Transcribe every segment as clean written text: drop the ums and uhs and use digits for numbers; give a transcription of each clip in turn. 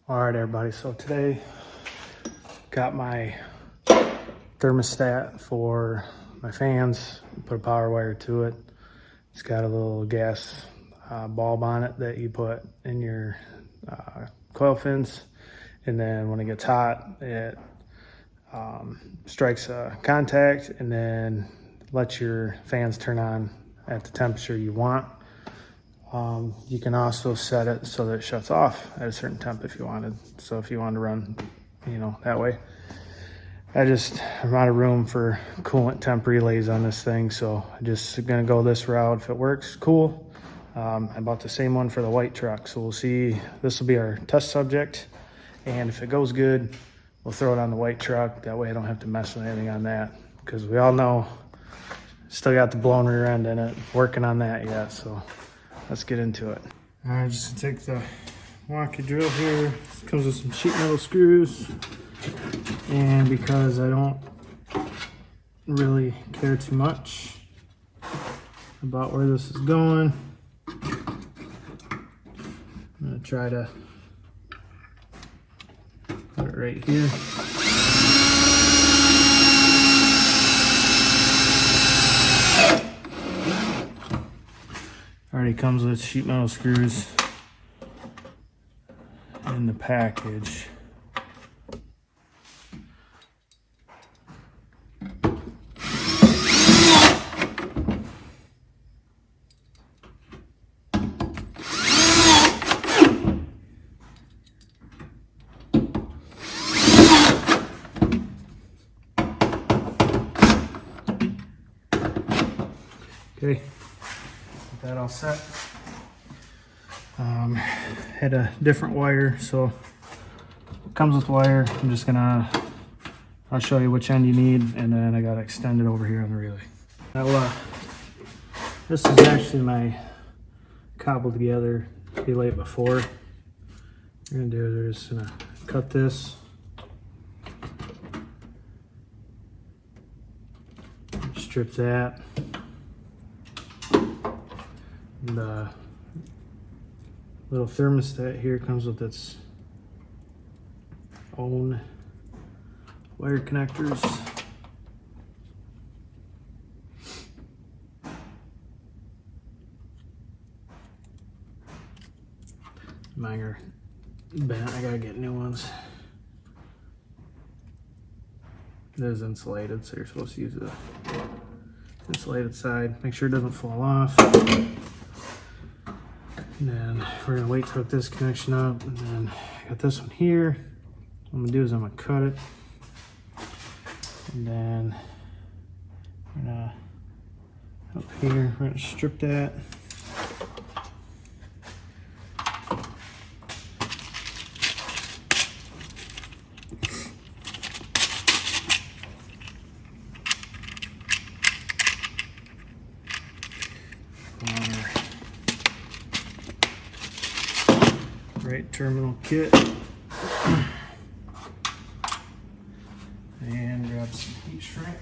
All right, everybody. So today, got my thermostat for my fans. Put a power wire to it. It's got a little gas bulb on it that you put in your coil fins, and then when it gets hot, it strikes a contact, and then lets your fans turn on at the temperature you want. You can also set it so that it shuts off at a certain temp if you wanted. So if you wanted to run, that way. I'm out of room for coolant temp relays on this thing, so I'm just gonna go this route. If it works, cool. I bought the same one for the white truck, so we'll see. This will be our test subject, and if it goes good, we'll throw it on the white truck. That way I don't have to mess with anything on that, because we all know, still got the blown rear end in it. Working on that yet, so let's get into it. All right, just take the Milwaukee drill here. It comes with some sheet metal screws. And because I don't really care too much about where this is going, I'm gonna try to put it right here. Already comes with sheet metal screws in the package. Okay, got that all set. Had a different wire, so it comes with wire. I'll show you which end you need, and then I got to extend it over here on the relay. Now, this is actually my cobbled together relay before. What we're gonna do is we're just gonna cut this. Strip that. The little thermostat here comes with its own wire connectors. Mine are bent. I gotta get new ones. It is insulated, so you're supposed to use the insulated side. Make sure it doesn't fall off. And then we're gonna wait to hook this connection up, and then I got this one here. What I'm gonna do is I'm gonna cut it, and then up here we're gonna strip that. Right terminal kit, and grab some heat shrink.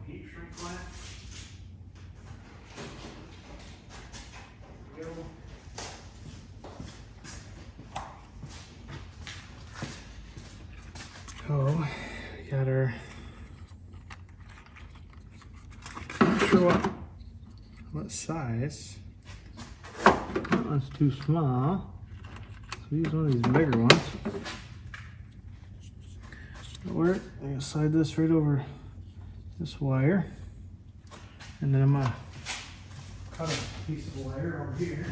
Heat shrink went. There we go. Oh, we got our, not sure what size. That one's too small, so use one of these bigger ones. That'll work. I'm gonna slide this right over this wire, and then I'm gonna cut a piece of wire over here.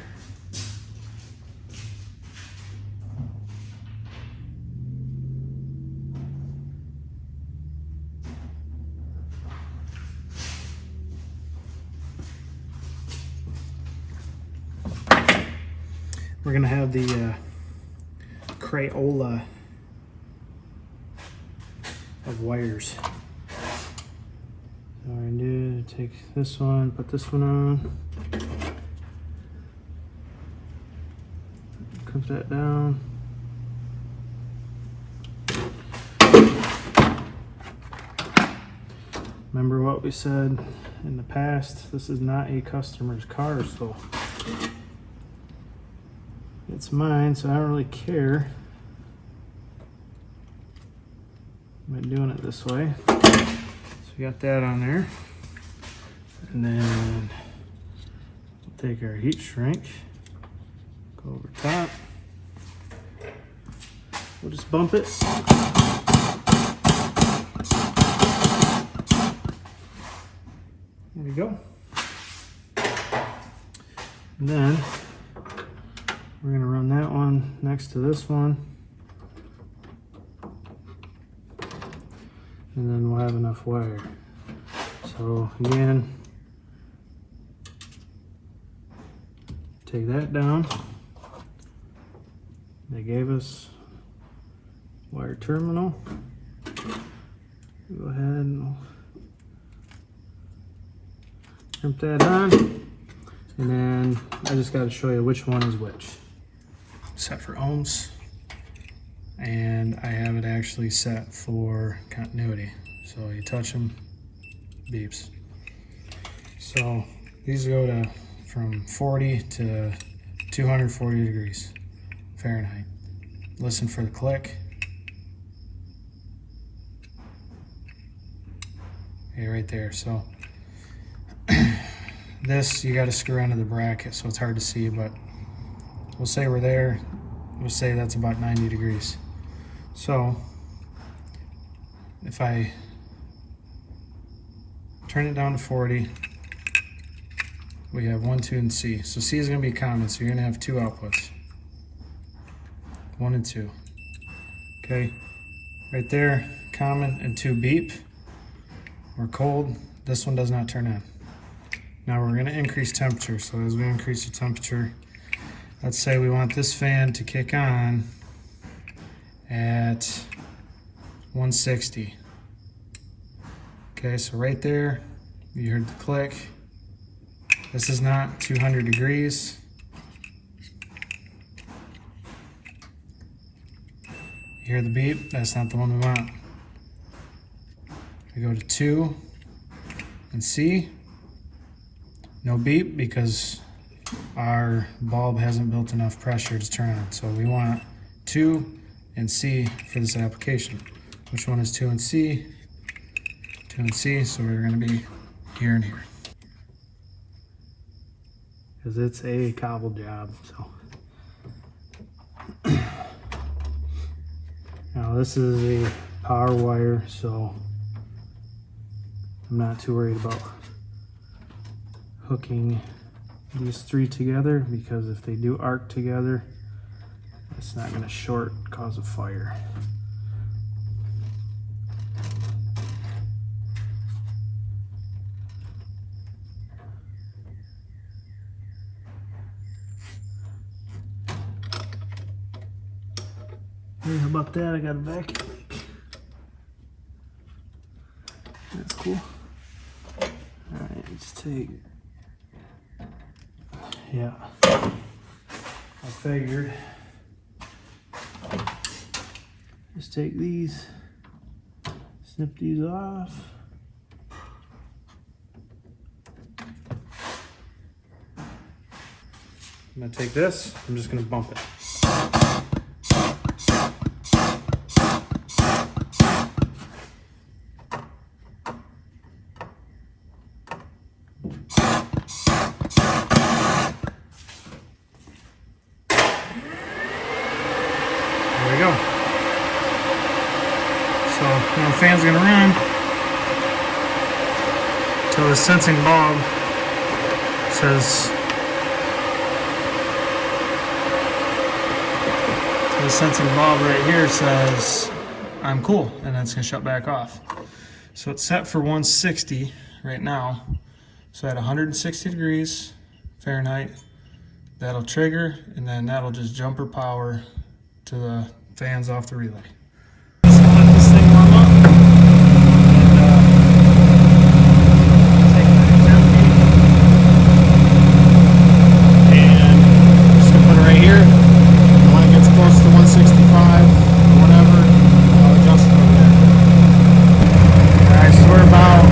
We're gonna have the Crayola of wires. So what I'm gonna do is take this one, put this one on, clip that down, remember what we said in the past, this is not a customer's car, so it's mine, so I don't really care. I've been doing it this way. So we got that on there. And then we'll take our heat shrink, go over top. We'll just bump it. There we go. And then we're going to run that one next to this one. And then we'll have enough wire. So again, take that down. They gave us wire terminal. Go ahead and crimp that on. And then I just got to show you which one is which. Set for ohms. And I have it actually set for continuity. So you touch them, beeps. So these go to from 40 to 240 degrees Fahrenheit. Listen for the click. Okay, right there. So this you got to screw into the bracket, so it's hard to see, but we'll say we're there. We'll say that's about 90 degrees. So if I turn it down to 40, we have 1, 2, and C. So C is going to be common, so you're going to have two outputs, 1 and 2. Okay, right there, common, and 2 beep. We're cold. This one does not turn on. Now we're going to increase temperature. So as we increase the temperature, let's say we want this fan to kick on at 160. Okay, so right there, you heard the click. This is not 200 degrees. You hear the beep? That's not the one we want. We go to 2 and C. No beep because our bulb hasn't built enough pressure to turn on. So we want 2 and C for this application. Which one is 2 and C? 2 and C, so we're going to be here and here. Because it's a cobble job, so. Now this is a power wire, so I'm not too worried about hooking these 3 together, because if they do arc together, it's not going to short, cause a fire. Hey, how about that? I got a vacuum leak. That's cool. Alright, let's take. Yeah, I figured. Just take these, snip these off. I'm gonna take this, I'm just gonna bump it. There we go. So now the fan's gonna run until the sensing bulb says, the sensing bulb right here says I'm cool, and then it's gonna shut back off. So it's set for 160 right now. So at 160 degrees Fahrenheit, that'll trigger, and then that'll just jumper power to the fans off the relay. So let this thing warm up, and take that empty, and just gonna put it right here. And when it gets close to 165 or whatever, I'll adjust it over there. Alright, so we're about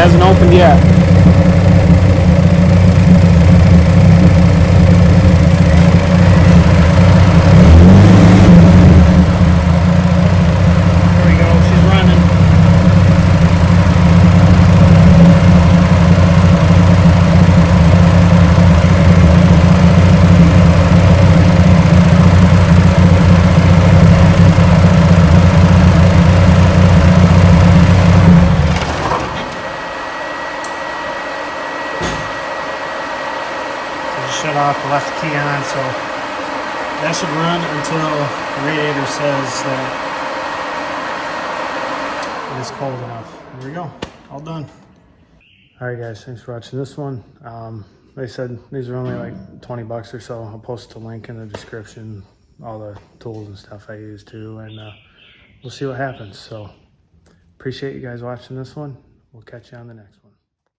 hasn't opened yet. There we go, she's running. Shut off, left the key on, so that should run until the radiator says that it is cold enough. There we go, all done. All right guys, thanks for watching this one. They said these are only like 20 bucks or so. I'll post a link in the description, all the tools and stuff I use too, and we'll see what happens. So appreciate you guys watching this one. We'll catch you on the next one.